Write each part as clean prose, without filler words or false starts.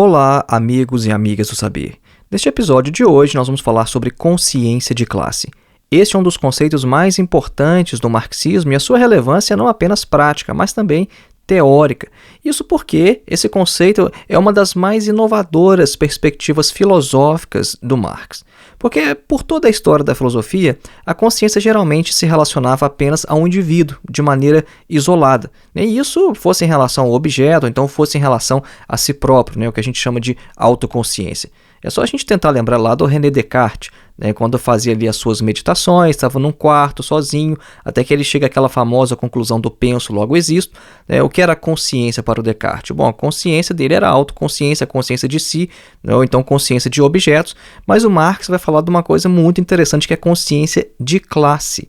Olá, amigos e amigas do saber. Neste episódio de hoje, nós vamos falar sobre consciência de classe. Este é um dos conceitos mais importantes do marxismo e a sua relevância não apenas prática, mas também teórica. Isso porque esse conceito é uma das mais inovadoras perspectivas filosóficas do Marx. Porque, por toda a história da filosofia, a consciência geralmente se relacionava apenas a um indivíduo, de maneira isolada. E isso fosse em relação ao objeto, ou então fosse em relação a si próprio, o que a gente chama de autoconsciência. É só a gente tentar lembrar lá do René Descartes, quando fazia ali as suas meditações, estava num quarto, sozinho, até que ele chega àquela famosa conclusão do penso, logo existo. O que era a consciência para o Descartes? Bom, a consciência dele era a autoconsciência, a consciência de si, ou então consciência de objetos, mas o Marx vai falar de uma coisa muito interessante, que é a consciência de classe.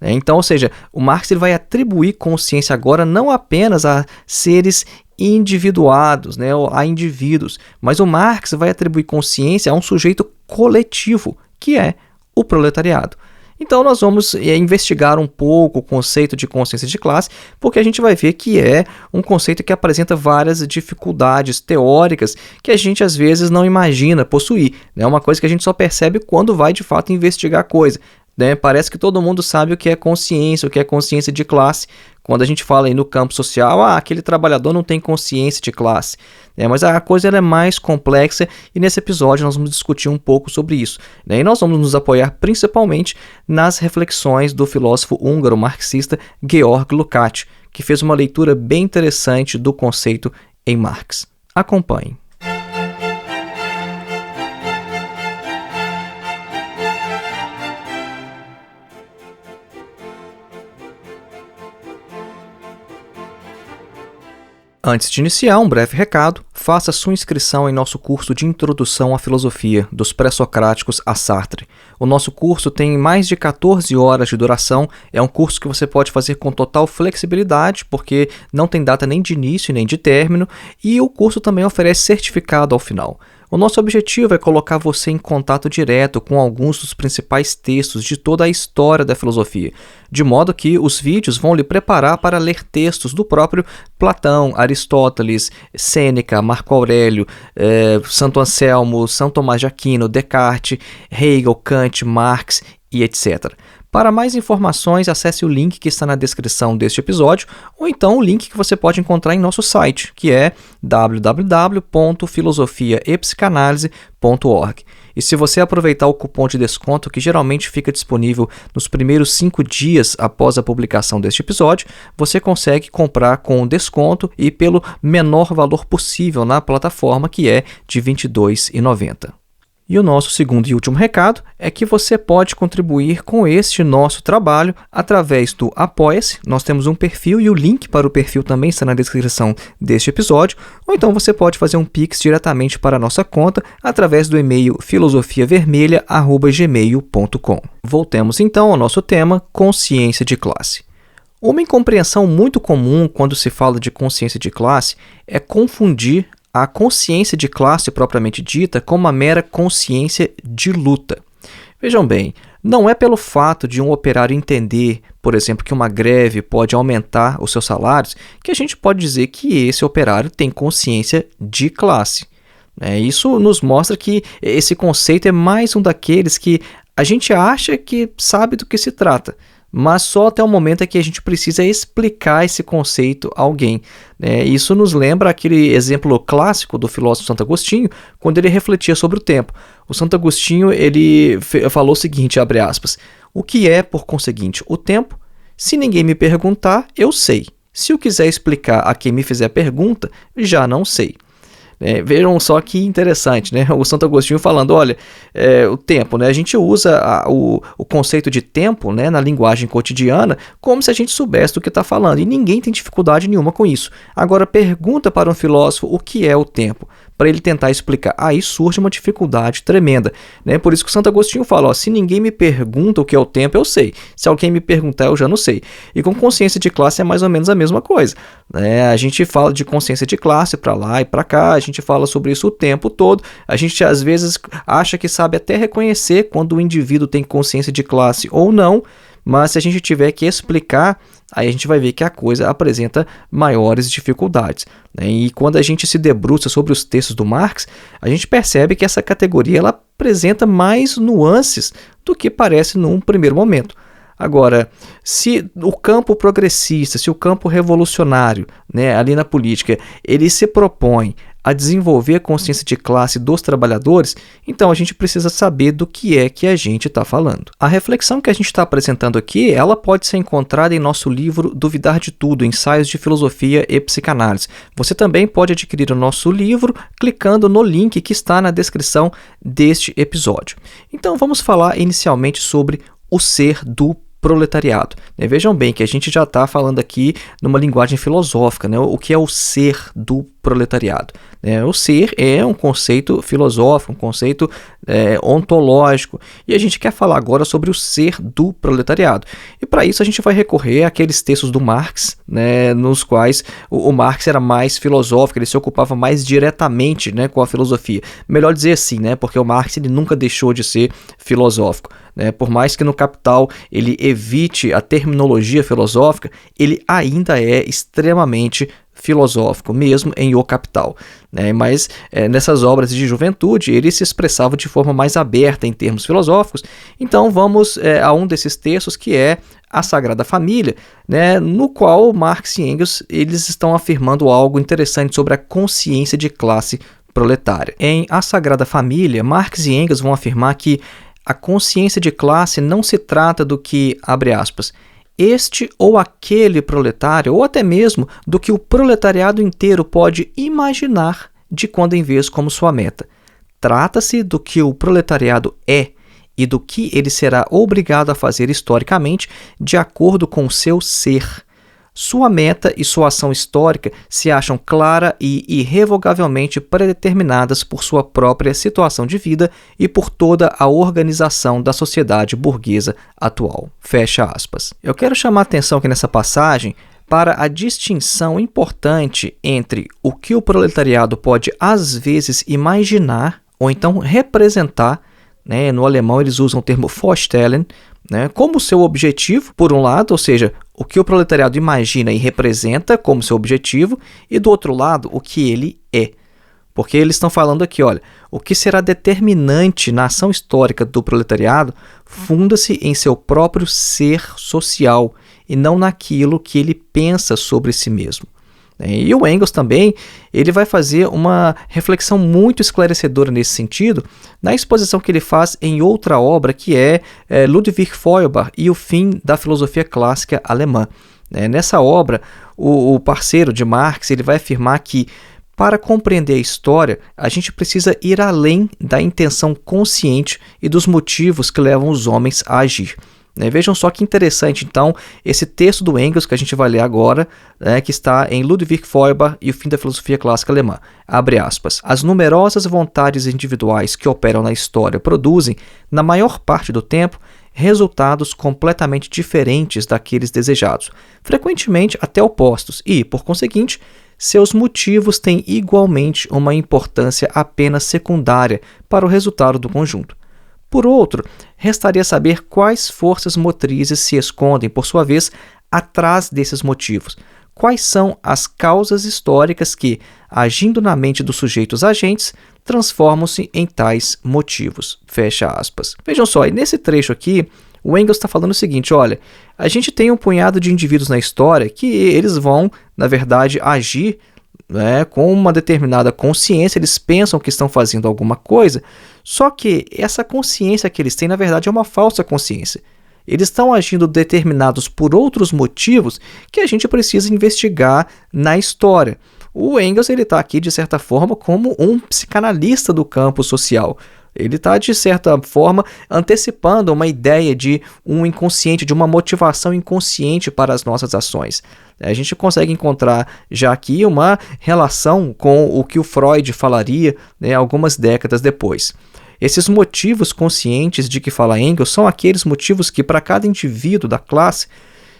Então, ou seja, o Marx ele vai atribuir consciência agora não apenas a seres individuados, ou a indivíduos, mas o Marx vai atribuir consciência a um sujeito coletivo, que é o proletariado. Então nós vamos investigar um pouco o conceito de consciência de classe, porque a gente vai ver que é um conceito que apresenta várias dificuldades teóricas que a gente às vezes não imagina possuir. É uma coisa que a gente só percebe quando vai de fato investigar a coisa. Parece que todo mundo sabe o que é consciência de classe. Quando a gente fala aí no campo social, aquele trabalhador não tem consciência de classe. Mas a coisa é mais complexa e nesse episódio nós vamos discutir um pouco sobre isso. E nós vamos nos apoiar principalmente nas reflexões do filósofo húngaro marxista Georg Lukács, que fez uma leitura bem interessante do conceito em Marx. Acompanhe. Antes de iniciar, um breve recado, faça sua inscrição em nosso curso de Introdução à Filosofia, dos Pré-Socráticos a Sartre. O nosso curso tem mais de 14 horas de duração, é um curso que você pode fazer com total flexibilidade, porque não tem data nem de início nem de término, e o curso também oferece certificado ao final. O nosso objetivo é colocar você em contato direto com alguns dos principais textos de toda a história da filosofia, de modo que os vídeos vão lhe preparar para ler textos do próprio Platão, Aristóteles, Sêneca, Marco Aurélio, Santo Anselmo, São Tomás de Aquino, Descartes, Hegel, Kant, Marx e etc. Para mais informações, acesse o link que está na descrição deste episódio, ou então o link que você pode encontrar em nosso site, que é www.filosofiaepsicanalise.org. E se você aproveitar o cupom de desconto, que geralmente fica disponível nos primeiros 5 dias após a publicação deste episódio, você consegue comprar com desconto e pelo menor valor possível na plataforma, que é de R$ 22,90. E o nosso segundo e último recado é que você pode contribuir com este nosso trabalho através do Apoia-se. Nós temos um perfil e o link para o perfil também está na descrição deste episódio. Ou então você pode fazer um Pix diretamente para a nossa conta através do e-mail filosofiavermelha@gmail.com. Voltemos então ao nosso tema, consciência de classe. Uma incompreensão muito comum quando se fala de consciência de classe é confundir a consciência de classe propriamente dita com uma mera consciência de luta. Vejam bem, não é pelo fato de um operário entender, por exemplo, que uma greve pode aumentar os seus salários, que a gente pode dizer que esse operário tem consciência de classe. Isso nos mostra que esse conceito é mais um daqueles que a gente acha que sabe do que se trata, mas só até o momento é que a gente precisa explicar esse conceito a alguém. Isso nos lembra aquele exemplo clássico do filósofo Santo Agostinho, quando ele refletia sobre o tempo. O Santo Agostinho ele falou o seguinte, abre aspas, o que é, por conseguinte, o tempo? Se ninguém me perguntar, eu sei. Se eu quiser explicar a quem me fizer pergunta, já não sei. Vejam só que interessante, o Santo Agostinho falando, olha, o tempo, a gente usa o conceito de tempo, na linguagem cotidiana como se a gente soubesse do que está falando, e ninguém tem dificuldade nenhuma com isso. Agora pergunta para um filósofo o que é o tempo, para ele tentar explicar, aí surge uma dificuldade tremenda. Por isso que o Santo Agostinho fala, se ninguém me pergunta o que é o tempo, eu sei. Se alguém me perguntar, eu já não sei. E com consciência de classe é mais ou menos a mesma coisa. A gente fala de consciência de classe para lá e para cá, a gente fala sobre isso o tempo todo, a gente às vezes acha que sabe até reconhecer quando o indivíduo tem consciência de classe ou não, mas se a gente tiver que explicar, aí a gente vai ver que a coisa apresenta maiores dificuldades, né? E quando a gente se debruça sobre os textos do Marx, a gente percebe que essa categoria ela apresenta mais nuances do que parece num primeiro momento. Agora, se o campo progressista, se o campo revolucionário, né, ali na política, ele se propõe a desenvolver a consciência de classe dos trabalhadores, então a gente precisa saber do que é que a gente está falando. A reflexão que a gente está apresentando aqui, ela pode ser encontrada em nosso livro Duvidar de Tudo, Ensaios de Filosofia e Psicanálise. Você também pode adquirir o nosso livro clicando no link que está na descrição deste episódio. Então vamos falar inicialmente sobre o ser do proletariado. Vejam bem que a gente já está falando aqui numa linguagem filosófica, né? O que é o ser do proletariado? O ser é um conceito filosófico, um conceito ontológico, e a gente quer falar agora sobre o ser do proletariado. E para isso a gente vai recorrer àqueles textos do Marx, né, nos quais o Marx era mais filosófico, ele se ocupava mais diretamente, né, com a filosofia. Melhor dizer assim, né, porque o Marx ele nunca deixou de ser filosófico. Por mais que no Capital ele evite a terminologia filosófica, ele ainda é extremamente filosófico, mesmo em O Capital. Mas nessas obras de juventude ele se expressava de forma mais aberta em termos filosóficos. Então vamos a um desses textos que é A Sagrada Família, né, no qual Marx e Engels eles estão afirmando algo interessante sobre a consciência de classe proletária. Em A Sagrada Família, Marx e Engels vão afirmar que a consciência de classe não se trata do que, abre aspas, este ou aquele proletário, ou até mesmo do que o proletariado inteiro pode imaginar de quando em vez como sua meta. Trata-se do que o proletariado é e do que ele será obrigado a fazer historicamente de acordo com seu ser. Sua meta e sua ação histórica se acham clara e irrevogavelmente predeterminadas por sua própria situação de vida e por toda a organização da sociedade burguesa atual. Fecha aspas. Eu quero chamar a atenção aqui nessa passagem para a distinção importante entre o que o proletariado pode às vezes imaginar ou então representar, né? No alemão eles usam o termo Vorstellen, né, como seu objetivo, por um lado, ou seja, o que o proletariado imagina e representa como seu objetivo, e do outro lado, o que ele é. Porque eles estão falando aqui, olha, o que será determinante na ação histórica do proletariado funda-se em seu próprio ser social e não naquilo que ele pensa sobre si mesmo. E o Engels também ele vai fazer uma reflexão muito esclarecedora nesse sentido na exposição que ele faz em outra obra que é Ludwig Feuerbach e o fim da filosofia clássica alemã. Nessa obra, o parceiro de Marx ele vai afirmar que para compreender a história, a gente precisa ir além da intenção consciente e dos motivos que levam os homens a agir. Vejam só que interessante, então, esse texto do Engels que a gente vai ler agora, que está em Ludwig Feuerbach e o fim da filosofia clássica alemã. Abre aspas. As numerosas vontades individuais que operam na história produzem, na maior parte do tempo, resultados completamente diferentes daqueles desejados, frequentemente até opostos e, por conseguinte, seus motivos têm igualmente uma importância apenas secundária para o resultado do conjunto. Por outro, restaria saber quais forças motrizes se escondem, por sua vez, atrás desses motivos. Quais são as causas históricas que, agindo na mente dos sujeitos agentes, transformam-se em tais motivos. Fecha aspas. Vejam só, e nesse trecho aqui, o Engels está falando o seguinte, olha, a gente tem um punhado de indivíduos na história que eles vão, na verdade, agir com uma determinada consciência, eles pensam que estão fazendo alguma coisa, só que essa consciência que eles têm, na verdade, é uma falsa consciência. Eles estão agindo determinados por outros motivos que a gente precisa investigar na história. O Engels está aqui, de certa forma, como um psicanalista do campo social. Ele está, de certa forma, antecipando uma ideia de um inconsciente, de uma motivação inconsciente para as nossas ações. A gente consegue encontrar já aqui uma relação com o que o Freud falaria, algumas décadas depois. Esses motivos conscientes de que fala Engels são aqueles motivos que, para cada indivíduo da classe,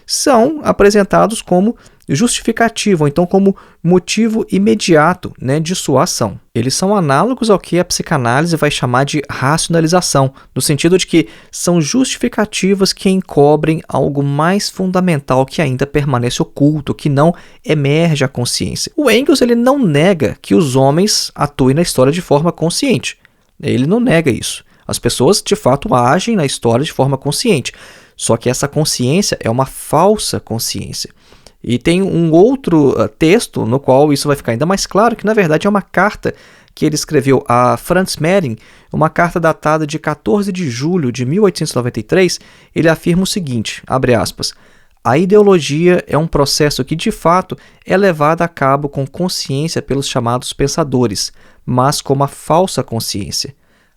são apresentados como justificativo, ou então como motivo imediato, né, de sua ação. Eles são análogos ao que a psicanálise vai chamar de racionalização, no sentido de que são justificativas que encobrem algo mais fundamental que ainda permanece oculto, que não emerge à consciência. O Engels ele não nega que os homens atuem na história de forma consciente. Ele não nega isso. As pessoas, de fato, agem na história de forma consciente. Só que essa consciência é uma falsa consciência. E tem um outro texto no qual isso vai ficar ainda mais claro, que na verdade é uma carta que ele escreveu a Franz Mehring, uma carta datada de 14 de julho de 1893. Ele afirma o seguinte, abre aspas, a ideologia é um processo que de fato é levado a cabo com consciência pelos chamados pensadores, mas com uma falsa consciência.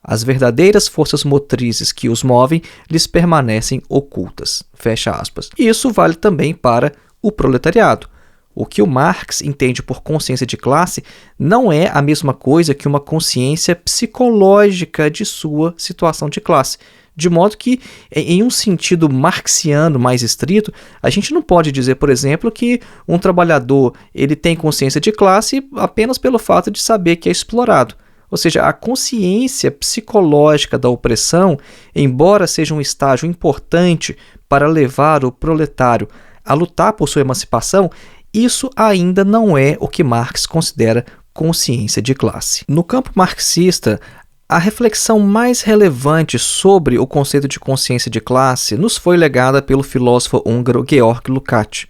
As verdadeiras forças motrizes que os movem lhes permanecem ocultas. Fecha aspas. Isso vale também para o proletariado. O que o Marx entende por consciência de classe não é a mesma coisa que uma consciência psicológica de sua situação de classe. De modo que, em um sentido marxiano mais estrito, a gente não pode dizer, por exemplo, que um trabalhador ele tem consciência de classe apenas pelo fato de saber que é explorado. Ou seja, a consciência psicológica da opressão, embora seja um estágio importante para levar o proletário a lutar por sua emancipação, isso ainda não é o que Marx considera consciência de classe. No campo marxista, a reflexão mais relevante sobre o conceito de consciência de classe nos foi legada pelo filósofo húngaro Georg Lukács.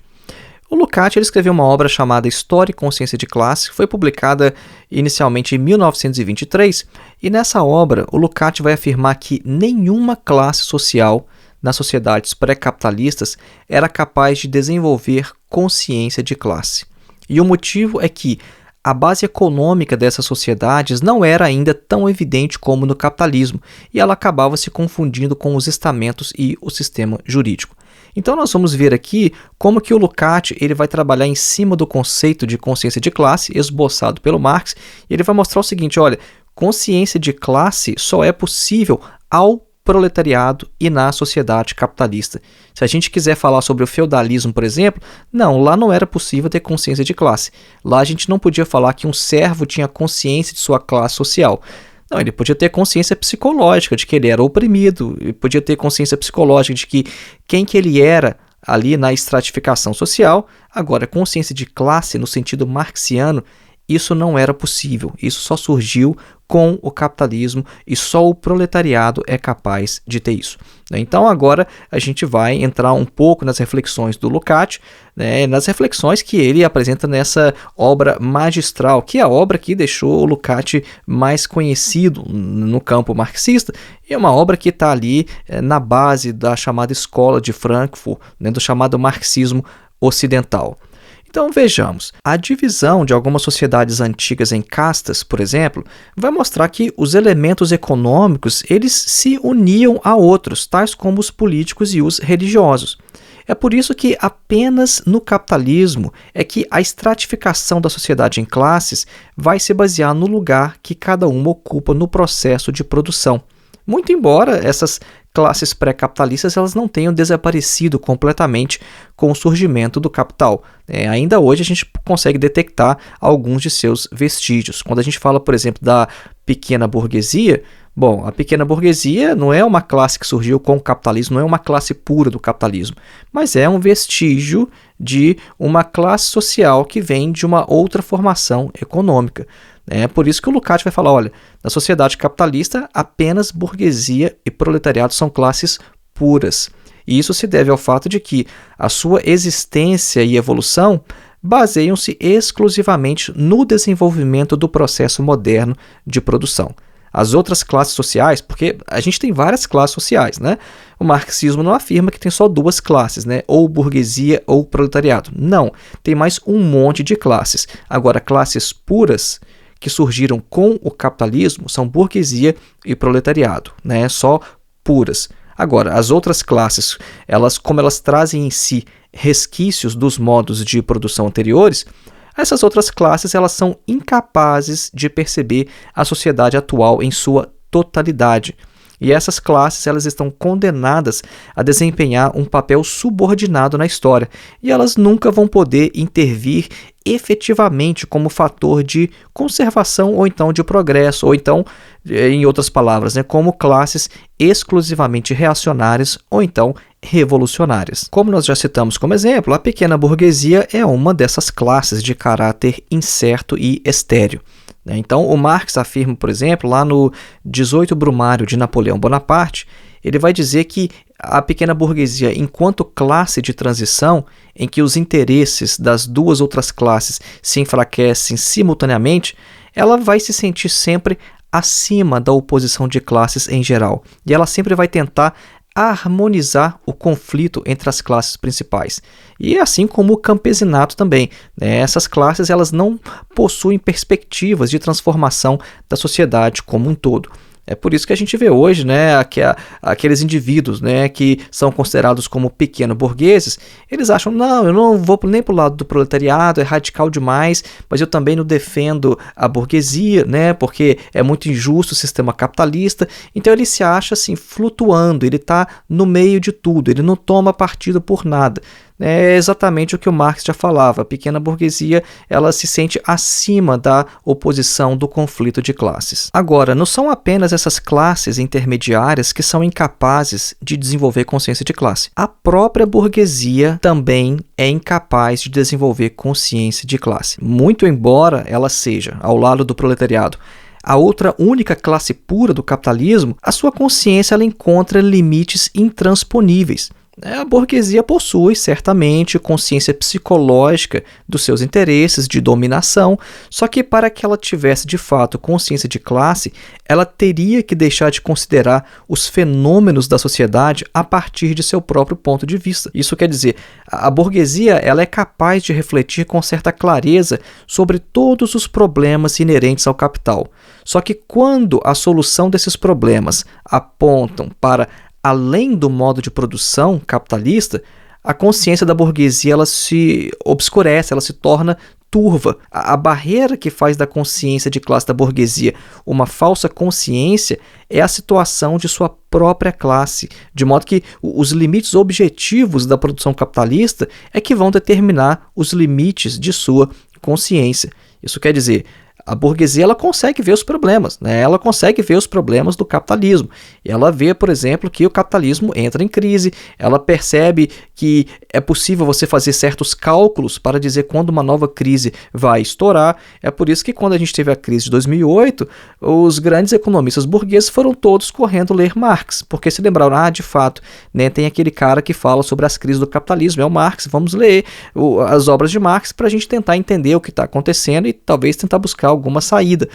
O Lukács ele escreveu uma obra chamada História e Consciência de Classe, que foi publicada inicialmente em 1923, e nessa obra o Lukács vai afirmar que nenhuma classe social nas sociedades pré-capitalistas era capaz de desenvolver consciência de classe. E o motivo é que a base econômica dessas sociedades não era ainda tão evidente como no capitalismo, e ela acabava se confundindo com os estamentos e o sistema jurídico. Então nós vamos ver aqui como que o Lukács ele vai trabalhar em cima do conceito de consciência de classe esboçado pelo Marx, e ele vai mostrar o seguinte, olha, consciência de classe só é possível ao proletariado e na sociedade capitalista. Se a gente quiser falar sobre o feudalismo, por exemplo, não, lá não era possível ter consciência de classe. Lá a gente não podia falar que um servo tinha consciência de sua classe social. Não, ele podia ter consciência psicológica de que ele era oprimido, ele podia ter consciência psicológica de que quem que ele era ali na estratificação social. Agora, consciência de classe no sentido marxiano, isso não era possível, isso só surgiu com o capitalismo e só o proletariado é capaz de ter isso. Então agora a gente vai entrar um pouco nas reflexões do Lukács, né, nas reflexões que ele apresenta nessa obra magistral, que é a obra que deixou o Lukács mais conhecido no campo marxista, e é uma obra que está ali na base da chamada Escola de Frankfurt, né, do chamado marxismo ocidental. Então vejamos, a divisão de algumas sociedades antigas em castas, por exemplo, vai mostrar que os elementos econômicos eles se uniam a outros, tais como os políticos e os religiosos. É por isso que apenas no capitalismo é que a estratificação da sociedade em classes vai se basear no lugar que cada uma ocupa no processo de produção. Muito embora essas classes pré-capitalistas elas não tenham desaparecido completamente com o surgimento do capital. Ainda hoje a gente consegue detectar alguns de seus vestígios. Quando a gente fala, por exemplo, da pequena burguesia, bom, a pequena burguesia não é uma classe que surgiu com o capitalismo, não é uma classe pura do capitalismo, mas é um vestígio de uma classe social que vem de uma outra formação econômica. É por isso que o Lukács vai falar, olha, na sociedade capitalista apenas burguesia e proletariado são classes puras. E isso se deve ao fato de que a sua existência e evolução baseiam-se exclusivamente no desenvolvimento do processo moderno de produção. As outras classes sociais, porque a gente tem várias classes sociais, né? O marxismo não afirma que tem só duas classes, né? Ou burguesia ou proletariado. Não, tem mais um monte de classes. Agora, classes puras que surgiram com o capitalismo são burguesia e proletariado, né? Só puras. Agora, as outras classes, como elas trazem em si resquícios dos modos de produção anteriores, essas outras classes elas são incapazes de perceber a sociedade atual em sua totalidade. E essas classes elas estão condenadas a desempenhar um papel subordinado na história, e elas nunca vão poder intervir efetivamente como fator de conservação ou então de progresso, ou então, em outras palavras, como classes exclusivamente reacionárias ou então revolucionárias. Como nós já citamos como exemplo, a pequena burguesia é uma dessas classes de caráter incerto e estéril. Então, o Marx afirma, por exemplo, lá no 18 Brumário de Napoleão Bonaparte, ele vai dizer que a pequena burguesia, enquanto classe de transição, em que os interesses das duas outras classes se enfraquecem simultaneamente, ela vai se sentir sempre acima da oposição de classes em geral. E ela sempre vai tentar harmonizar o conflito entre as classes principais. E assim como o campesinato também. Essas classes elas não possuem perspectivas de transformação da sociedade como um todo. É por isso que a gente vê hoje aqueles indivíduos que são considerados como pequeno burgueses, eles acham, não, eu não vou nem para o lado do proletariado, é radical demais, mas eu também não defendo a burguesia, porque é muito injusto o sistema capitalista. Então ele se acha assim, flutuando, ele está no meio de tudo, ele não toma partido por nada. É exatamente o que o Marx já falava. A pequena burguesia ela se sente acima da oposição do conflito de classes. Agora, não são apenas essas classes intermediárias que são incapazes de desenvolver consciência de classe. A própria burguesia também é incapaz de desenvolver consciência de classe. Muito embora ela seja, ao lado do proletariado, a outra única classe pura do capitalismo, a sua consciência ela encontra limites intransponíveis. A burguesia possui, certamente, consciência psicológica dos seus interesses de dominação, só que para que ela tivesse, de fato, consciência de classe, ela teria que deixar de considerar os fenômenos da sociedade a partir de seu próprio ponto de vista. Isso quer dizer, a burguesia ela é capaz de refletir com certa clareza sobre todos os problemas inerentes ao capital. Só que quando a solução desses problemas apontam para além do modo de produção capitalista, a consciência da burguesia ela se obscurece, ela se torna turva. A barreira que faz da consciência de classe da burguesia uma falsa consciência é a situação de sua própria classe, de modo que os limites objetivos da produção capitalista é que vão determinar os limites de sua consciência. Isso quer dizer, a burguesia ela consegue ver os problemas, ela consegue ver os problemas do capitalismo. Ela vê, por exemplo, que o capitalismo entra em crise, ela percebe que é possível você fazer certos cálculos para dizer quando uma nova crise vai estourar. É por isso que quando a gente teve a crise de 2008, os grandes economistas burgueses foram todos correndo ler Marx, porque se lembraram, de fato, tem aquele cara que fala sobre as crises do capitalismo, é o Marx, vamos ler as obras de Marx para a gente tentar entender o que está acontecendo e talvez tentar buscar alguma saída.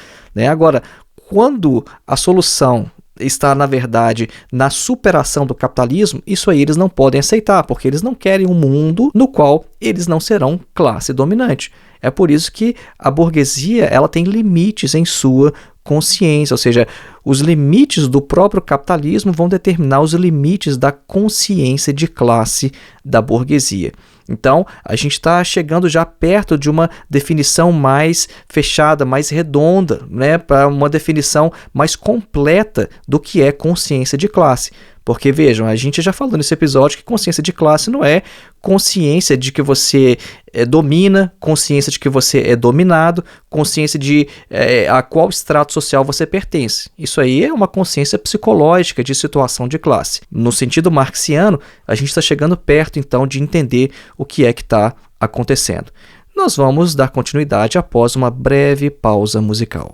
Agora, quando a solução está, na verdade, na superação do capitalismo, isso aí eles não podem aceitar, porque eles não querem um mundo no qual eles não serão classe dominante. É por isso que a burguesia ela tem limites em sua consciência, ou seja, os limites do próprio capitalismo vão determinar os limites da consciência de classe da burguesia. Então, a gente está chegando já perto de uma definição mais fechada, mais redonda, para uma definição mais completa do que é consciência de classe. Porque, vejam, a gente já falou nesse episódio que consciência de classe não é consciência de que você domina, consciência de que você é dominado, consciência de a qual extrato social você pertence. Isso aí é uma consciência psicológica de situação de classe. No sentido marxiano, a gente está chegando perto, então, de entender o que é que está acontecendo. Nós vamos dar continuidade após uma breve pausa musical.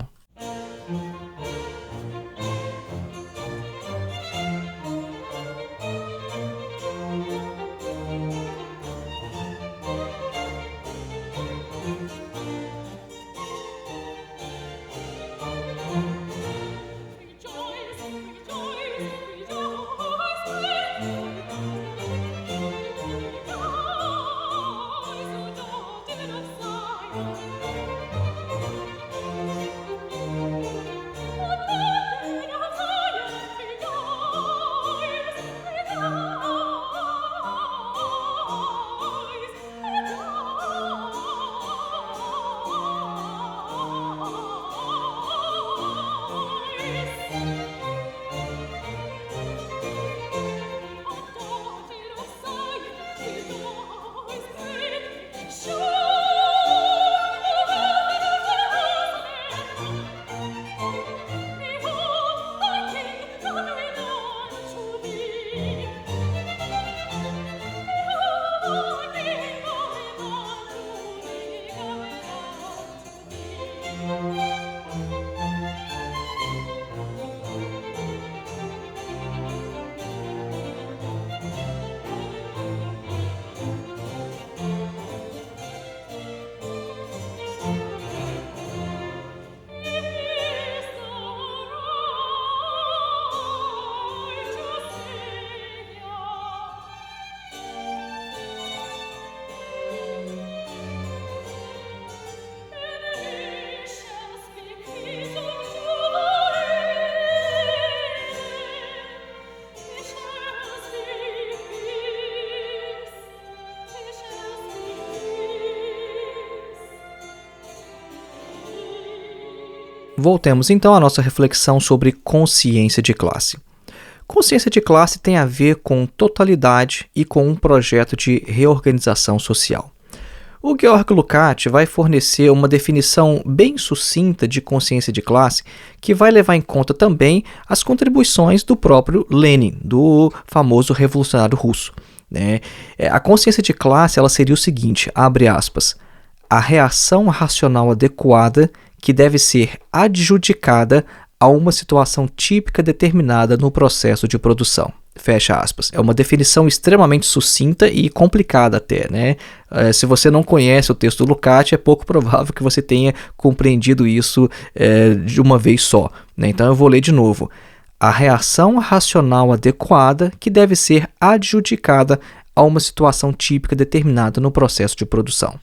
Voltemos então à nossa reflexão sobre consciência de classe. Consciência de classe tem a ver com totalidade e com um projeto de reorganização social. O Georg Lukács vai fornecer uma definição bem sucinta de consciência de classe que vai levar em conta também as contribuições do próprio Lenin, do famoso revolucionário russo. A consciência de classe ela seria o seguinte, abre aspas, a reação racional adequada que deve ser adjudicada a uma situação típica determinada no processo de produção. Fecha aspas. É uma definição extremamente sucinta e complicada até, se você não conhece o texto do Lukács, é pouco provável que você tenha compreendido isso de uma vez só. Então eu vou ler de novo. A reação racional adequada que deve ser adjudicada a uma situação típica determinada no processo de produção.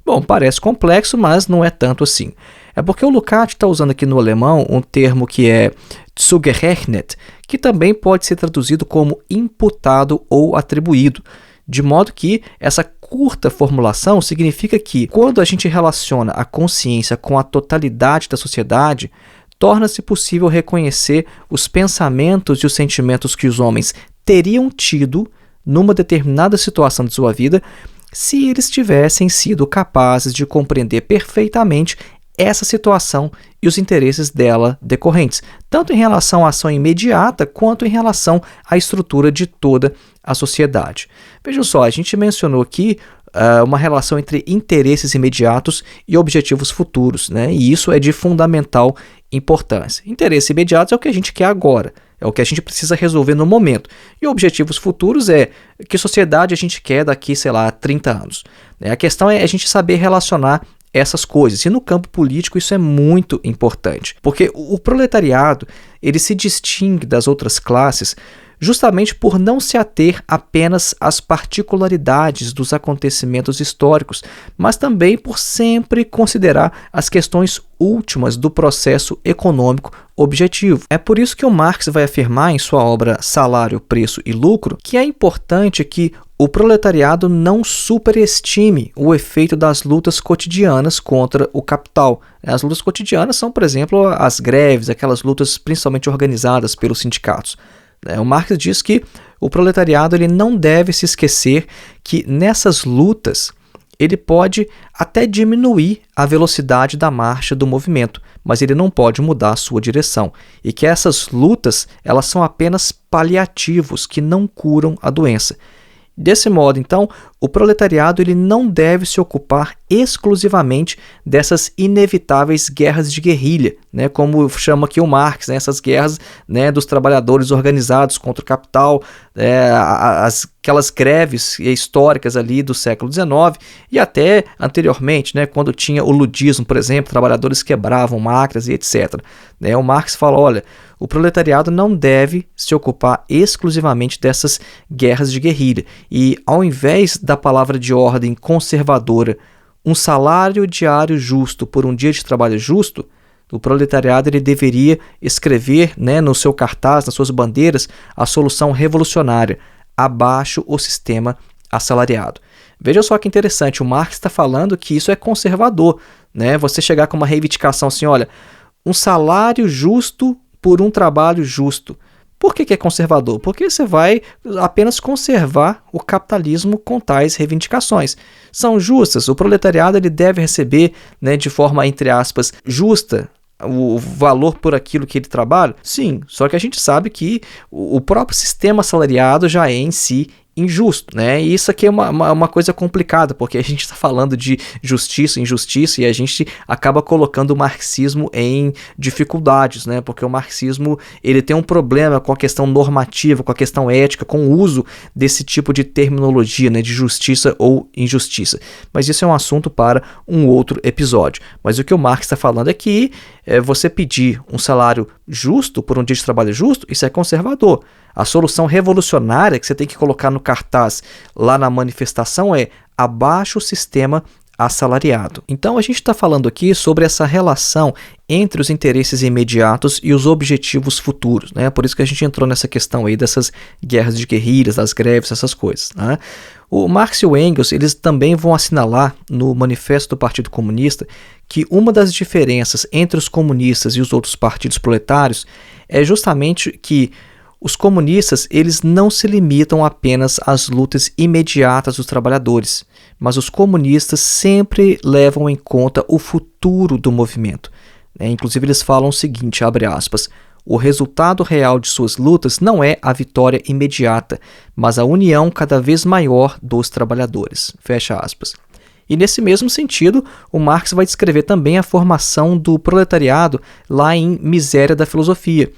Bom, parece complexo, mas não é tanto assim. É porque o Lukács está usando aqui no alemão um termo que é zugerechnet, que também pode ser traduzido como imputado ou atribuído, de modo que essa curta formulação significa que, quando a gente relaciona a consciência com a totalidade da sociedade, torna-se possível reconhecer os pensamentos e os sentimentos que os homens teriam tido numa determinada situação de sua vida se eles tivessem sido capazes de compreender perfeitamente essa situação e os interesses dela decorrentes, tanto em relação à ação imediata quanto em relação à estrutura de toda a sociedade. Vejam só, a gente mencionou aqui uma relação entre interesses imediatos e objetivos futuros, e isso é de fundamental importância. Interesses imediatos é o que a gente quer agora, é o que a gente precisa resolver no momento. E objetivos futuros é que sociedade a gente quer daqui, 30 anos. A questão é a gente saber relacionar essas coisas. E no campo político isso é muito importante, porque o proletariado ele se distingue das outras classes justamente por não se ater apenas às particularidades dos acontecimentos históricos, mas também por sempre considerar as questões últimas do processo econômico objetivo. É por isso que o Marx vai afirmar em sua obra Salário, Preço e Lucro que é importante que o proletariado não superestime o efeito das lutas cotidianas contra o capital. As lutas cotidianas são, por exemplo, as greves, aquelas lutas principalmente organizadas pelos sindicatos. O Marx diz que o proletariado ele não deve se esquecer que nessas lutas ele pode até diminuir a velocidade da marcha do movimento, mas ele não pode mudar a sua direção, e que essas lutas elas são apenas paliativos que não curam a doença. Desse modo, então, o proletariado ele não deve se ocupar exclusivamente dessas inevitáveis guerras de guerrilha, como chama aqui o Marx, essas guerras dos trabalhadores organizados contra o capital, aquelas greves históricas ali do século XIX e até anteriormente, quando tinha o ludismo, por exemplo, trabalhadores quebravam máquinas e etc. O Marx fala, olha, o proletariado não deve se ocupar exclusivamente dessas guerras de guerrilha e, ao invés da palavra de ordem conservadora, um salário diário justo por um dia de trabalho justo, o proletariado ele deveria escrever no seu cartaz, nas suas bandeiras, a solução revolucionária, abaixo o sistema assalariado. Veja só que interessante, o Marx está falando que isso é conservador. Você chegar com uma reivindicação assim, olha, um salário justo por um trabalho justo. Por que é conservador? Porque você vai apenas conservar o capitalismo com tais reivindicações. São justas, o proletariado ele deve receber de forma, entre aspas, justa o valor por aquilo que ele trabalha? Sim, só que a gente sabe que o próprio sistema assalariado já é em si injusto, E isso aqui é uma coisa complicada, porque a gente está falando de justiça, injustiça, e a gente acaba colocando o marxismo em dificuldades, porque o marxismo ele tem um problema com a questão normativa, com a questão ética, com o uso desse tipo de terminologia, de justiça ou injustiça. Mas isso é um assunto para um outro episódio. Mas o que o Marx está falando é que você pedir um salário justo por um dia de trabalho justo, isso é conservador. A solução revolucionária que você tem que colocar no cartaz lá na manifestação é abaixo o sistema assalariado. Então a gente está falando aqui sobre essa relação entre os interesses imediatos e os objetivos futuros, né? Por isso que a gente entrou nessa questão aí dessas guerras de guerrilhas, das greves, essas coisas, né? O Marx e o Engels, eles também vão assinalar no Manifesto do Partido Comunista que uma das diferenças entre os comunistas e os outros partidos proletários é justamente que os comunistas, eles não se limitam apenas às lutas imediatas dos trabalhadores, mas os comunistas sempre levam em conta o futuro do movimento. Inclusive, eles falam o seguinte, abre aspas, o resultado real de suas lutas não é a vitória imediata, mas a união cada vez maior dos trabalhadores. Fecha aspas. E nesse mesmo sentido, o Marx vai descrever também a formação do proletariado lá em Miséria da Filosofia.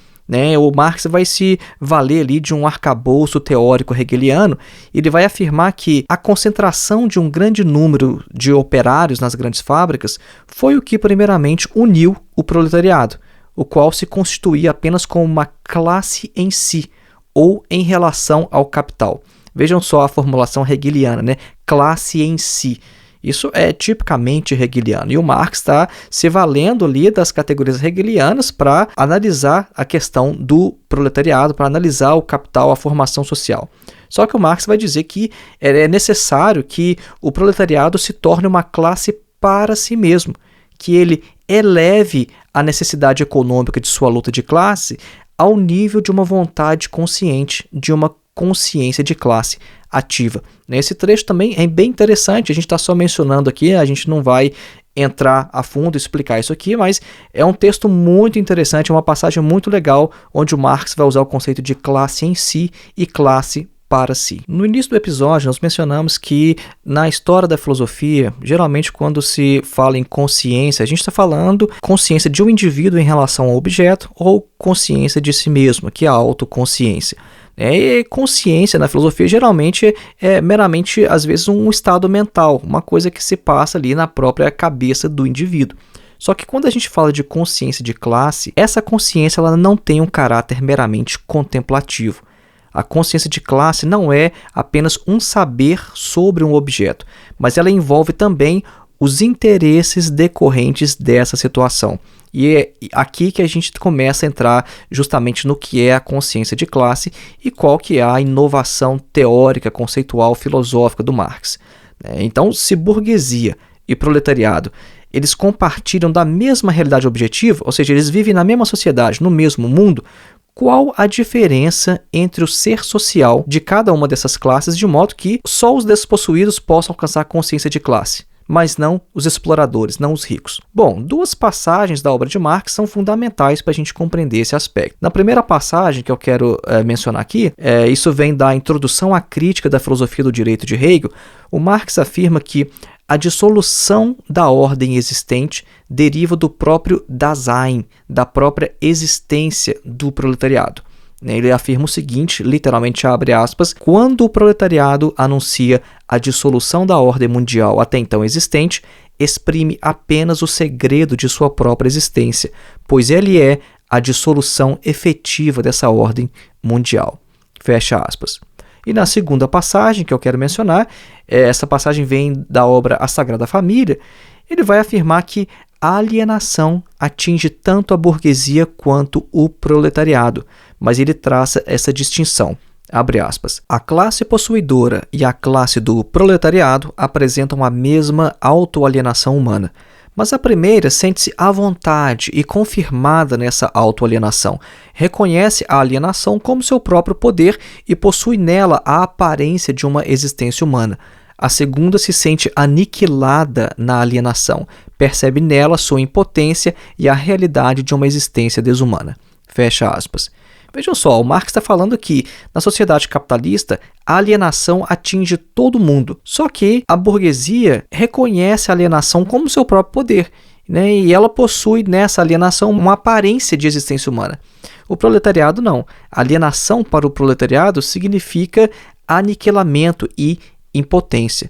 O Marx vai se valer ali de um arcabouço teórico hegeliano. Ele vai afirmar que a concentração de um grande número de operários nas grandes fábricas foi o que primeiramente uniu o proletariado, o qual se constituía apenas como uma classe em si, ou em relação ao capital. Vejam só a formulação hegeliana, classe em si. Isso é tipicamente hegeliano. E o Marx está se valendo ali das categorias hegelianas para analisar a questão do proletariado, para analisar o capital, a formação social. Só que o Marx vai dizer que é necessário que o proletariado se torne uma classe para si mesmo, que ele eleve a necessidade econômica de sua luta de classe ao nível de uma vontade consciente, de uma consciência de classe ativa. Esse trecho também é bem interessante, a gente está só mencionando aqui, a gente não vai entrar a fundo e explicar isso aqui, mas é um texto muito interessante, é uma passagem muito legal, onde o Marx vai usar o conceito de classe em si e classe para si. No início do episódio, nós mencionamos que na história da filosofia, geralmente quando se fala em consciência, a gente está falando consciência de um indivíduo em relação ao objeto ou consciência de si mesmo, que é a autoconsciência. E consciência na filosofia geralmente é meramente, às vezes, um estado mental, uma coisa que se passa ali na própria cabeça do indivíduo. Só que quando a gente fala de consciência de classe, essa consciência ela não tem um caráter meramente contemplativo. A consciência de classe não é apenas um saber sobre um objeto, mas ela envolve também os interesses decorrentes dessa situação. E é aqui que a gente começa a entrar justamente no que é a consciência de classe e qual que é a inovação teórica, conceitual, filosófica do Marx. Então, se burguesia e proletariado eles compartilham da mesma realidade objetiva, ou seja, eles vivem na mesma sociedade, no mesmo mundo, qual a diferença entre o ser social de cada uma dessas classes, de modo que só os despossuídos possam alcançar a consciência de classe, mas não os exploradores, não os ricos? Bom, duas passagens da obra de Marx são fundamentais para a gente compreender esse aspecto. Na primeira passagem que eu quero mencionar aqui, isso vem da Introdução à Crítica da Filosofia do Direito de Hegel, o Marx afirma que a dissolução da ordem existente deriva do próprio Dasein, da própria existência do proletariado. Ele afirma o seguinte, literalmente abre aspas, quando o proletariado anuncia a dissolução da ordem mundial até então existente, exprime apenas o segredo de sua própria existência, pois ele é a dissolução efetiva dessa ordem mundial. Fecha aspas. E na segunda passagem que eu quero mencionar, essa passagem vem da obra A Sagrada Família, ele vai afirmar que a alienação atinge tanto a burguesia quanto o proletariado, mas ele traça essa distinção. Abre aspas. A classe possuidora e a classe do proletariado apresentam a mesma autoalienação humana, mas a primeira sente-se à vontade e confirmada nessa autoalienação. Reconhece a alienação como seu próprio poder e possui nela a aparência de uma existência humana. A segunda se sente aniquilada na alienação, percebe nela sua impotência e a realidade de uma existência desumana. Fecha aspas. Vejam só, o Marx está falando que na sociedade capitalista a alienação atinge todo mundo, só que a burguesia reconhece a alienação como seu próprio poder, e ela possui nessa alienação uma aparência de existência humana. O proletariado não. A alienação para o proletariado significa aniquilamento e impotência.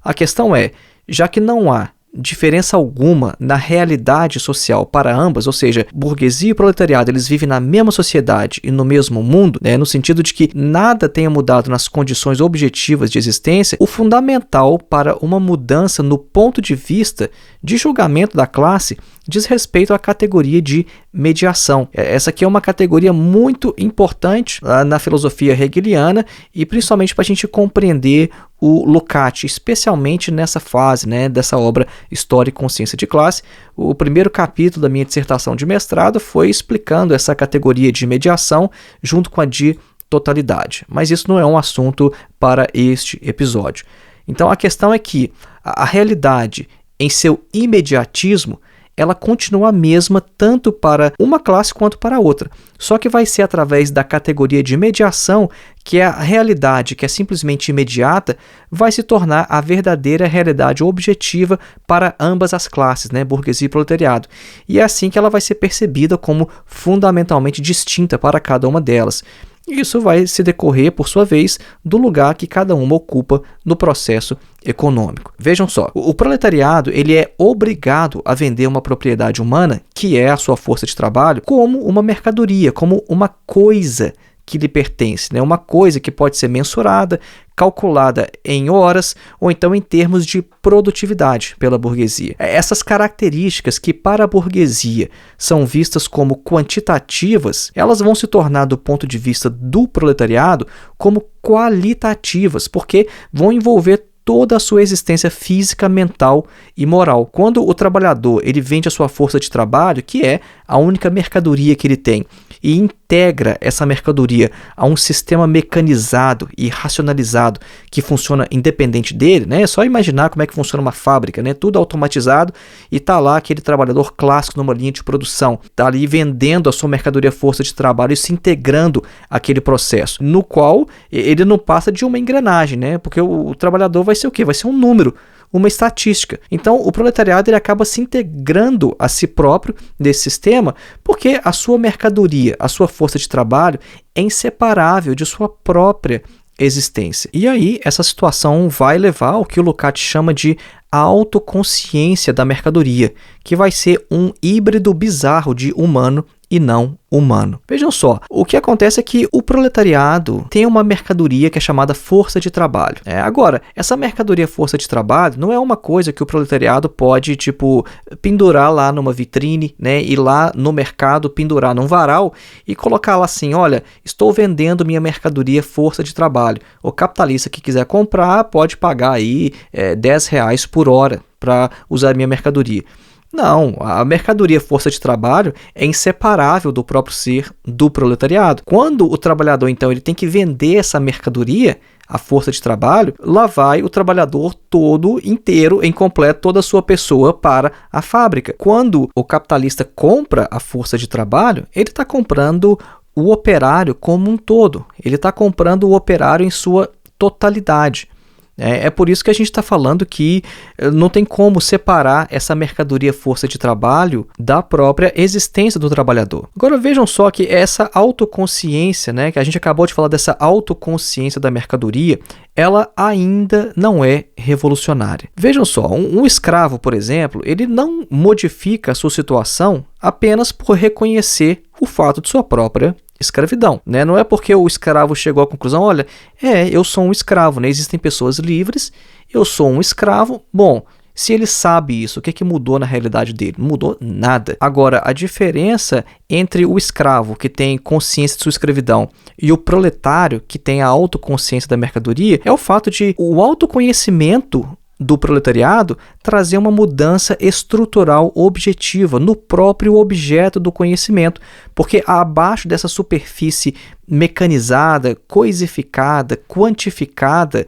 A questão é, já que não há diferença alguma na realidade social para ambas, ou seja, burguesia e proletariado, eles vivem na mesma sociedade e no mesmo mundo, no sentido de que nada tenha mudado nas condições objetivas de existência, o fundamental para uma mudança no ponto de vista de julgamento da classe diz respeito à categoria de mediação. Essa aqui é uma categoria muito importante na filosofia hegeliana e principalmente para a gente compreender o Lukács, especialmente nessa fase, dessa obra História e Consciência de Classe. O primeiro capítulo da minha dissertação de mestrado foi explicando essa categoria de mediação junto com a de totalidade, mas isso não é um assunto para este episódio. Então a questão é que a realidade em seu imediatismo ela continua a mesma tanto para uma classe quanto para a outra. Só que vai ser através da categoria de mediação que a realidade, que é simplesmente imediata, vai se tornar a verdadeira realidade objetiva para ambas as classes, burguesia e proletariado. E é assim que ela vai ser percebida como fundamentalmente distinta para cada uma delas. Isso vai se decorrer, por sua vez, do lugar que cada uma ocupa no processo econômico. Vejam só, o proletariado ele é obrigado a vender uma propriedade humana, que é a sua força de trabalho, como uma mercadoria, como uma coisa que lhe pertence, uma coisa que pode ser mensurada, calculada em horas ou então em termos de produtividade pela burguesia. Essas características que para a burguesia são vistas como quantitativas, elas vão se tornar do ponto de vista do proletariado como qualitativas, porque vão envolver toda a sua existência física, mental e moral. Quando o trabalhador ele vende a sua força de trabalho, que é a única mercadoria que ele tem, e integra essa mercadoria a um sistema mecanizado e racionalizado que funciona independente dele, É só imaginar como é que funciona uma fábrica, Tudo automatizado e está lá aquele trabalhador clássico numa linha de produção, está ali vendendo a sua mercadoria força de trabalho e se integrando àquele processo, no qual ele não passa de uma engrenagem, Porque o trabalhador vai ser o quê? Vai ser um número, uma estatística. Então, o proletariado ele acaba se integrando a si próprio nesse sistema porque a sua mercadoria, a sua força de trabalho é inseparável de sua própria existência. E aí, essa situação vai levar ao que o Lukács chama de autoconsciência da mercadoria, que vai ser um híbrido bizarro de humano e não humano. Vejam só, o que acontece é que o proletariado tem uma mercadoria que é chamada força de trabalho. Agora, essa mercadoria força de trabalho não é uma coisa que o proletariado pode, pendurar lá numa vitrine, ir lá no mercado, pendurar num varal e colocar lá assim, olha, estou vendendo minha mercadoria força de trabalho. O capitalista que quiser comprar pode pagar aí R$10 por hora para usar minha mercadoria. Não, a mercadoria força de trabalho é inseparável do próprio ser do proletariado. Quando o trabalhador, então, ele tem que vender essa mercadoria, a força de trabalho, lá vai o trabalhador todo inteiro, em completo, toda a sua pessoa para a fábrica. Quando o capitalista compra a força de trabalho, ele está comprando o operário como um todo. Ele está comprando o operário em sua totalidade. É por isso que a gente está falando que não tem como separar essa mercadoria força de trabalho da própria existência do trabalhador. Agora vejam só que essa autoconsciência, que a gente acabou de falar dessa autoconsciência da mercadoria, ela ainda não é revolucionária. Vejam só, um escravo, por exemplo, ele não modifica a sua situação apenas por reconhecer o fato de sua própria escravidão, Não é porque o escravo chegou à conclusão, olha, eu sou um escravo, Existem pessoas livres, eu sou um escravo, bom, se ele sabe isso, o que mudou na realidade dele? Não mudou nada. Agora, a diferença entre o escravo, que tem consciência de sua escravidão, e o proletário, que tem a autoconsciência da mercadoria, é o fato de o autoconhecimento do proletariado trazer uma mudança estrutural objetiva no próprio objeto do conhecimento, porque abaixo dessa superfície mecanizada, coisificada, quantificada,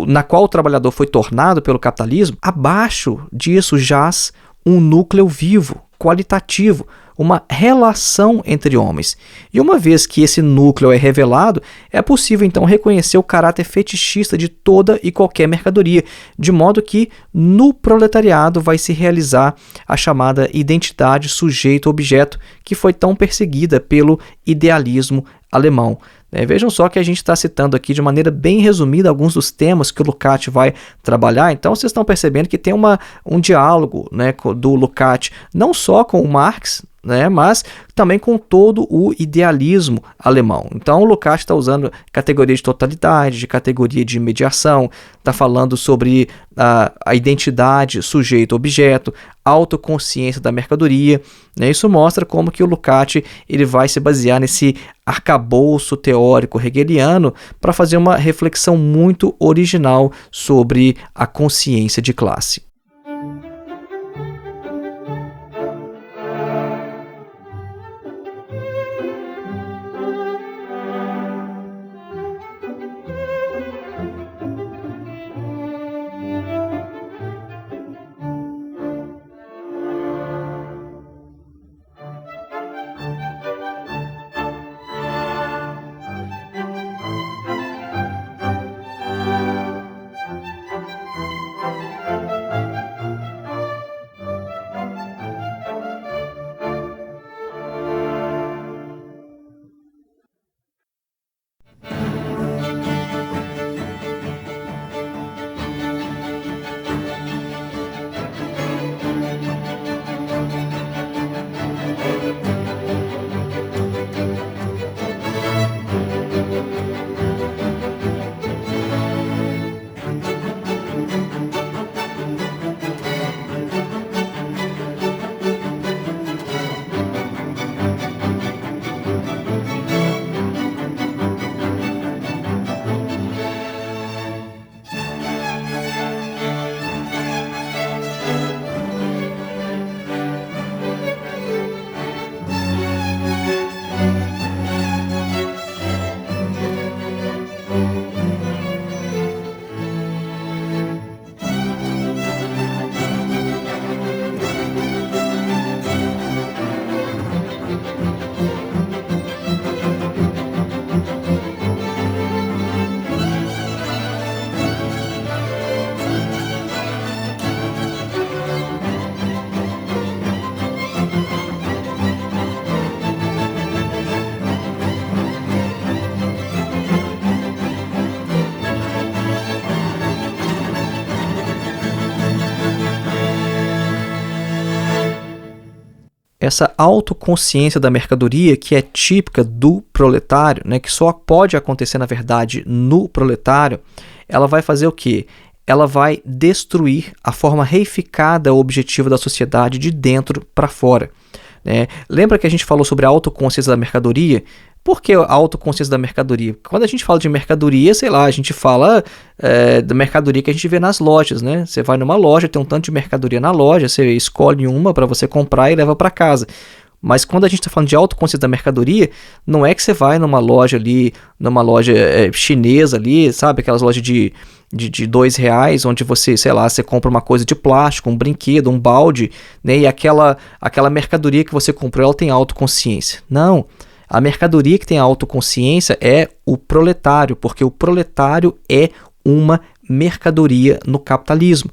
na qual o trabalhador foi tornado pelo capitalismo, abaixo disso jaz um núcleo vivo, qualitativo, uma relação entre homens. E uma vez que esse núcleo é revelado, é possível então reconhecer o caráter fetichista de toda e qualquer mercadoria, de modo que no proletariado vai se realizar a chamada identidade sujeito-objeto, que foi tão perseguida pelo idealismo alemão. Vejam só que a gente está citando aqui de maneira bem resumida alguns dos temas que o Lukács vai trabalhar. Então vocês estão percebendo que tem um diálogo, né, do Lukács não só com o Marx, mas também com todo o idealismo alemão. Então o Lukács está usando categoria de totalidade, de categoria de mediação, está falando sobre a identidade sujeito-objeto, autoconsciência da mercadoria. Isso mostra como que o Lukács ele vai se basear nesse arcabouço teórico hegeliano para fazer uma reflexão muito original sobre a consciência de classe. Essa autoconsciência da mercadoria que é típica do proletário, que só pode acontecer, na verdade, no proletário, ela vai fazer o quê? Ela vai destruir a forma reificada objetiva da sociedade de dentro para fora. Lembra que a gente falou sobre a autoconsciência da mercadoria? Por que a autoconsciência da mercadoria? Quando a gente fala de mercadoria, sei lá, a gente fala da mercadoria que a gente vê nas lojas, Você vai numa loja, tem um tanto de mercadoria na loja, você escolhe uma para você comprar e leva para casa. Mas quando a gente está falando de autoconsciência da mercadoria, não é que você vai numa loja ali, numa loja chinesa ali, sabe? Aquelas lojas de R$2, onde você, sei lá, você compra uma coisa de plástico, um brinquedo, um balde, e aquela mercadoria que você comprou, ela tem autoconsciência. Não. A mercadoria que tem autoconsciência é o proletário, porque o proletário é uma mercadoria no capitalismo.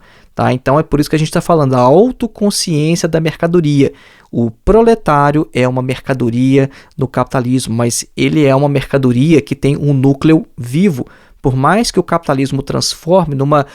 Então é por isso que a gente está falando da autoconsciência da mercadoria. O proletário é uma mercadoria no capitalismo, mas ele é uma mercadoria que tem um núcleo vivo. Por mais que o capitalismo transforme numa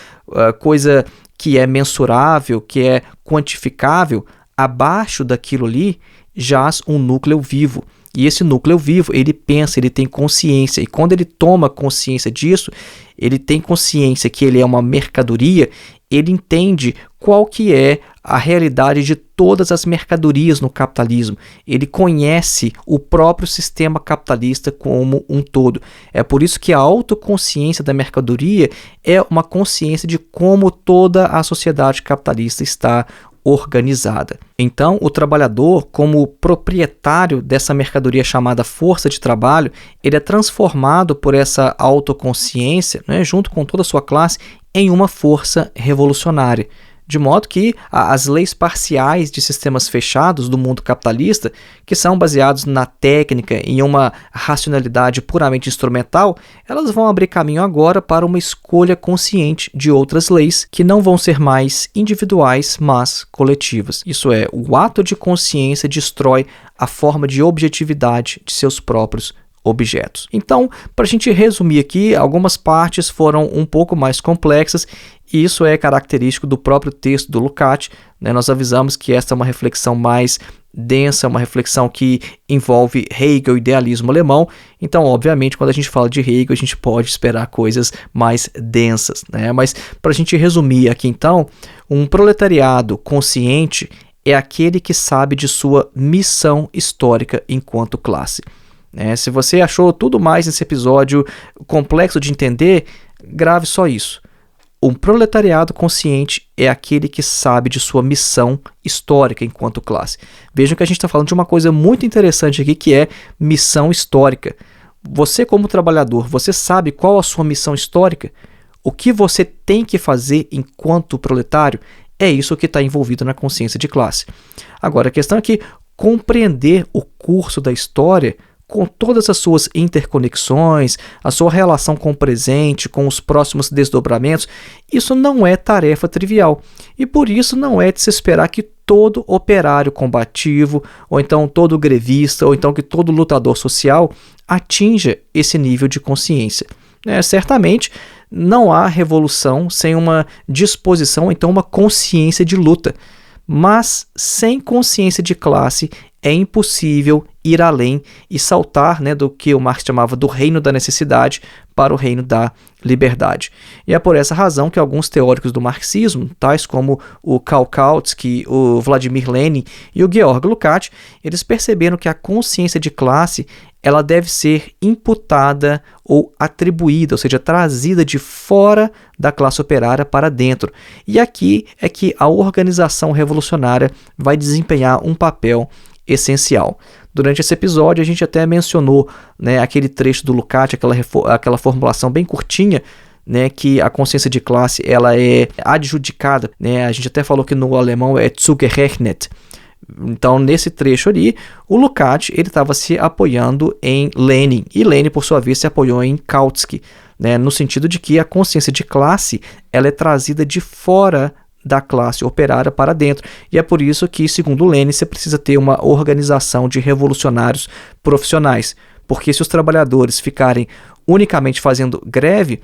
coisa que é mensurável, que é quantificável, abaixo daquilo ali jaz um núcleo vivo. E esse núcleo vivo, ele pensa, ele tem consciência. E quando ele toma consciência disso, ele tem consciência que ele é uma mercadoria, ele entende qual que é a realidade de todas as mercadorias no capitalismo. Ele conhece o próprio sistema capitalista como um todo. É por isso que a autoconsciência da mercadoria é uma consciência de como toda a sociedade capitalista está organizada. Então, o trabalhador, como proprietário dessa mercadoria chamada força de trabalho, ele é transformado por essa autoconsciência, junto com toda a sua classe, em uma força revolucionária. De modo que as leis parciais de sistemas fechados do mundo capitalista, que são baseados na técnica e em uma racionalidade puramente instrumental, elas vão abrir caminho agora para uma escolha consciente de outras leis que não vão ser mais individuais, mas coletivas. Isso é, o ato de consciência destrói a forma de objetividade de seus próprios objetos. Então, para a gente resumir aqui, algumas partes foram um pouco mais complexas, e isso é característico do próprio texto do Lukács, né? Nós avisamos que esta é uma reflexão mais densa, uma reflexão que envolve Hegel, o idealismo alemão. Então, obviamente, quando a gente fala de Hegel, a gente pode esperar coisas mais densas, né? Mas, para a gente resumir aqui, então, um proletariado consciente é aquele que sabe de sua missão histórica enquanto classe. Se você achou tudo mais nesse episódio complexo de entender, grave só isso. Um proletariado consciente é aquele que sabe de sua missão histórica enquanto classe. Vejam que a gente está falando de uma coisa muito interessante aqui, que é missão histórica. Você, como trabalhador, você sabe qual a sua missão histórica? O que você tem que fazer enquanto proletário? É isso que está envolvido na consciência de classe. Agora, a questão é que compreender o curso da história com todas as suas interconexões, a sua relação com o presente, com os próximos desdobramentos, isso não é tarefa trivial. E por isso não é de se esperar que todo operário combativo, ou então todo grevista, ou então que todo lutador social atinja esse nível de consciência. Certamente não há revolução sem uma disposição, ou então uma consciência de luta. Mas sem consciência de classe é impossível ir além e saltar, do que o Marx chamava do reino da necessidade para o reino da liberdade. E é por essa razão que alguns teóricos do marxismo, tais como o Karl Kautsky, o Vladimir Lenin e o Georg Lukács, eles perceberam que a consciência de classe ela deve ser imputada ou atribuída, ou seja, trazida de fora da classe operária para dentro. E aqui é que a organização revolucionária vai desempenhar um papel essencial. Durante esse episódio, a gente até mencionou aquele trecho do Lukács, aquela formulação bem curtinha, que a consciência de classe ela é adjudicada. A gente até falou que no alemão é zugerechnet. Então, nesse trecho ali, o Lukács estava se apoiando em Lenin, e Lenin, por sua vez, se apoiou em Kautsky, no sentido de que a consciência de classe ela é trazida de fora da classe operária para dentro. E é por isso que, segundo Lenin, você precisa ter uma organização de revolucionários profissionais. Porque se os trabalhadores ficarem unicamente fazendo greve,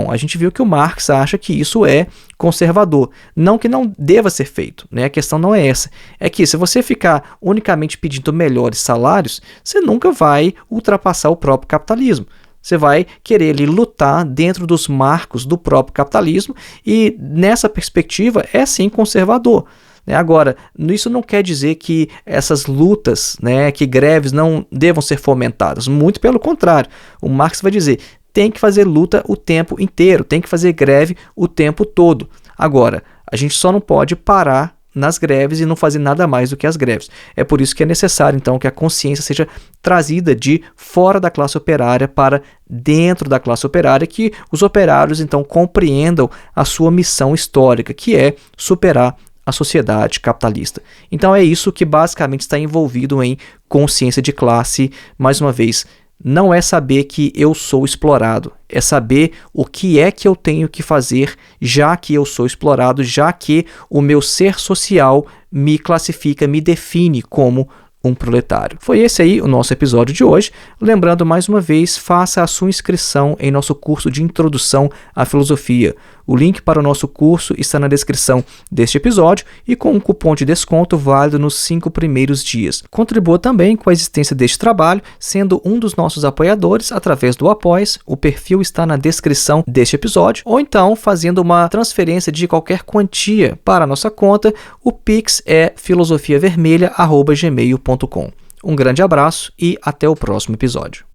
a gente viu que o Marx acha que isso é conservador. Não que não deva ser feito, a questão não é essa. É que se você ficar unicamente pedindo melhores salários, você nunca vai ultrapassar o próprio capitalismo. Você vai querer ali lutar dentro dos marcos do próprio capitalismo e, nessa perspectiva, é sim conservador. Agora, isso não quer dizer que essas lutas, que greves não devam ser fomentadas. Muito pelo contrário. O Marx vai dizer, tem que fazer luta o tempo inteiro, tem que fazer greve o tempo todo. Agora, a gente só não pode parar nas greves e não fazer nada mais do que as greves. É por isso que é necessário, então, que a consciência seja trazida de fora da classe operária para dentro da classe operária, que os operários, então, compreendam a sua missão histórica, que é superar a sociedade capitalista. Então, é isso que basicamente está envolvido em consciência de classe. Mais uma vez, não é saber que eu sou explorado, é saber o que é que eu tenho que fazer já que eu sou explorado, já que o meu ser social me classifica, me define como um proletário. Foi esse aí o nosso episódio de hoje. Lembrando mais uma vez, faça a sua inscrição em nosso curso de Introdução à Filosofia. O link para o nosso curso está na descrição deste episódio e com um cupom de desconto válido nos 5 primeiros dias. Contribua também com a existência deste trabalho, sendo um dos nossos apoiadores através do Apoia-se. O perfil está na descrição deste episódio, ou então fazendo uma transferência de qualquer quantia para a nossa conta. O Pix é filosofiavermelha@gmail.com. Um grande abraço e até o próximo episódio.